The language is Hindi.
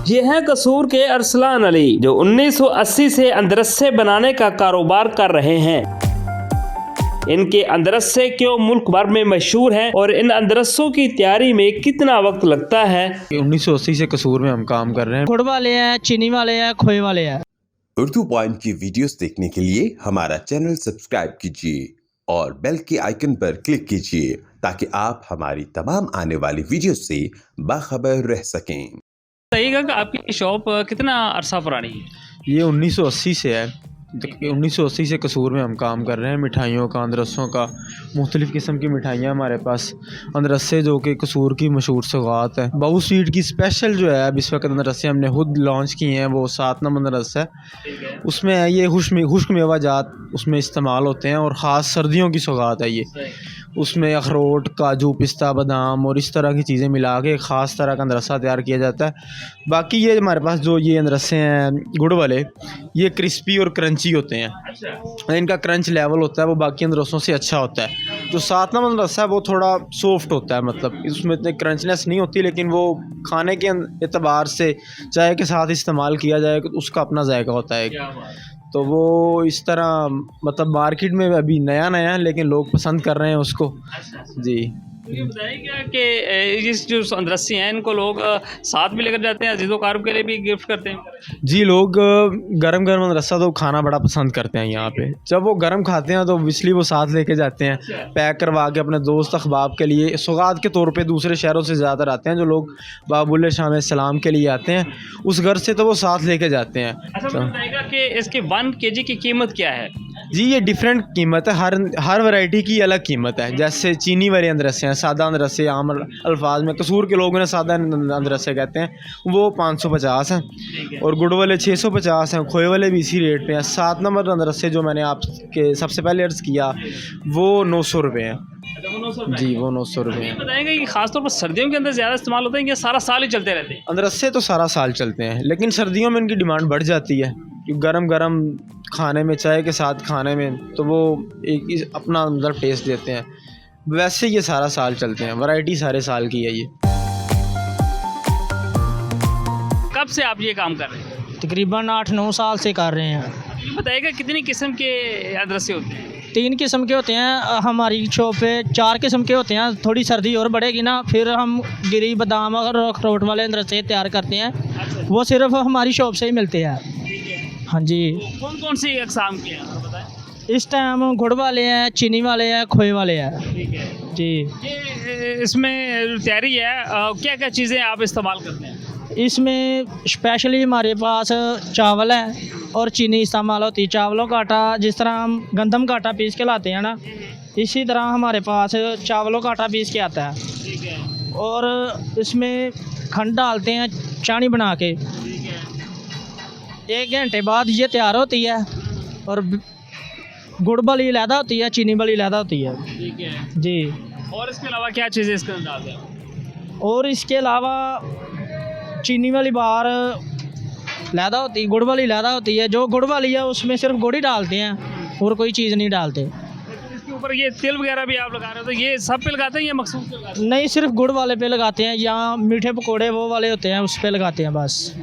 ये है कसूर के अरसलान अली, जो 1980 से अंदरसे बनाने का कारोबार कर रहे हैं। इनके अंदरसे क्यों मुल्क भर में मशहूर हैं और इन अंदरसों की तैयारी में कितना वक्त लगता है। 1980 से कसूर में हम काम कर रहे हैं। गुड़ वाले हैं, चीनी वाले हैं, खोए वाले हैं। उर्दू पॉइंट की वीडियोस देखने के लिए हमारा चैनल सब्सक्राइब कीजिए और बेल के आइकन पर क्लिक कीजिए ताकि आप हमारी तमाम आने वाली वीडियो से बाखबर रह सकें। बताइएगा कि आपकी शॉप कितना अरसा पुरानी है। ये 1980 से है। 1980 से कसूर में हम काम कर रहे हैं। मिठाइयों का, अंदरसों का, मुख्तलिफ़ किस्म की मिठाइयाँ हमारे पास। अंदरसे जो कि कसूर की मशहूर सौगात है। बाबू स्वीट की स्पेशल जो है अब इस वक्त अंदरसे हमने खुद लॉन्च किए हैं, वो 7 नंबर अंदरस है। उसमें है ये खुश्क मेवा जात उसमें इस्तेमाल होते हैं और ख़ास सर्दियों की सौगात है ये। उसमें अखरोट, काजू, पिस्ता, बादाम और इस तरह की चीज़ें मिला के ख़ास तरह का अंदरसा तैयार किया जाता है। बाकी ये हमारे पास जो ये अंदरसे हैं गुड़ वाले, ये क्रिस्पी और क्रंची होते हैं। इनका क्रंच लेवल होता है वो बाकी अंदरसों से अच्छा होता है। जो 7 नंबर अंदरसा है वो थोड़ा सॉफ्ट होता है, मतलब इसमें इतनी क्रंचनेस नहीं होती, लेकिन वो खाने के एतबार से चाय के साथ इस्तेमाल किया जाए तो उसका अपना जायका होता है। तो वो इस तरह मतलब मार्केट में अभी नया है, लेकिन लोग पसंद कर रहे हैं उसको। जी मुझे बताइएगा कि इस जो अंदरसी हैं इनको लोग साथ में लेकर जाते हैं, अजीज़ो कारब के लिए भी गिफ्ट करते हैं। जी, लोग गरम अंदरसा तो खाना बड़ा पसंद करते हैं यहाँ पे। जब वो गरम खाते हैं तो ऑब्वियसली वो साथ लेके जाते हैं, पैक करवा के अपने दोस्त अहबाब के लिए सौगात के तौर पे। दूसरे शहरों से ज़्यादातर आते हैं जो लोग बाबुल शाम सलाम के लिए आते हैं उस घर से, तो वो साथ लेके जाते हैं। अच्छा, मुझे बताइएगा कि इसकी 1 kg की कीमत क्या है। जी, ये डिफरेंट कीमत है, हर वैरायटी की अलग कीमत है। जैसे चीनी वाले अंदरसे हैं, सादा अंदरसे आम अल्फाज में कसूर के लोगों ने सादा अंदरसे कहते हैं, वो 550 हैं और गुड़ वाले 650 हैं। खोए वाले भी इसी रेट पे हैं। 7 नंबर अंदरसे जो मैंने आपके सबसे पहले अर्ज़ किया वो 900 रुपये हैं। जी, वो 900 रुपये हैं। बताएंगे कि खासतौर पर सर्दियों के अंदर ज़्यादा इस्तेमाल होते हैं, ये सारा साल ही चलते रहते हैं। अंदरसे तो सारा साल चलते हैं, लेकिन सर्दियों में इनकी डिमांड बढ़ जाती है क्योंकि गरम खाने में, चाय के साथ खाने में, तो वो एक अपना मतलब टेस्ट देते हैं। वैसे ये सारा साल चलते हैं, वैरायटी सारे साल की है ये। कब से आप ये काम कर रहे हैं। तकरीबन 8-9 साल से कर रहे हैं। बताइएगा कितनी किस्म के अंदरसे होते हैं। 3 किस्म के होते हैं हमारी शॉप पे, 4 किस्म के होते हैं। थोड़ी सर्दी और बढ़ेगी ना, फिर हम गिरी, बादाम और अखरोट वाले अंदरसे तैयार करते हैं। वो सिर्फ हमारी शॉप से ही मिलते हैं। हाँ जी। कौन कौन सी अक़साम के हैं बताएं। इस टाइम गुड़ वाले हैं, चीनी वाले हैं, खोए वाले हैं। ठीक है जी। ये इसमें तैयारी है, क्या क्या चीज़ें आप इस्तेमाल करते हैं। इसमें स्पेशली हमारे पास चावल है और चीनी इस्तेमाल होती है। चावलों का आटा, जिस तरह हम गंदम का आटा पीस के लाते हैं ना, इसी तरह हमारे पास चावलों का आटा पीस के आता है। ठीक है। और इसमें खंड डालते हैं चानी बना के। 1 घंटे बाद ये तैयार होती है और गुड़ वाली अलहदा होती है, चीनी वाली अलहदा होती है। ठीक है जी। और इसके अलावा क्या चीज़ें इसके अंदर डालते हैं। और इसके अलावा चीनी वाली बार अलहदा होती है, गुड़ वाली अलहदा होती है। जो गुड़ वाली है उसमें सिर्फ गुड़ ही डालते हैं और कोई चीज़ नहीं डालते। इसके ऊपर ये तिल वगैरह भी आप लगा रहे हो, तो ये सब पे लगाते हैं या मखसूस पे लगाते हैं। नहीं, सिर्फ गुड़ वाले पे लगाते हैं, या मीठे पकोड़े वो वाले होते हैं उस पे लगाते हैं बस।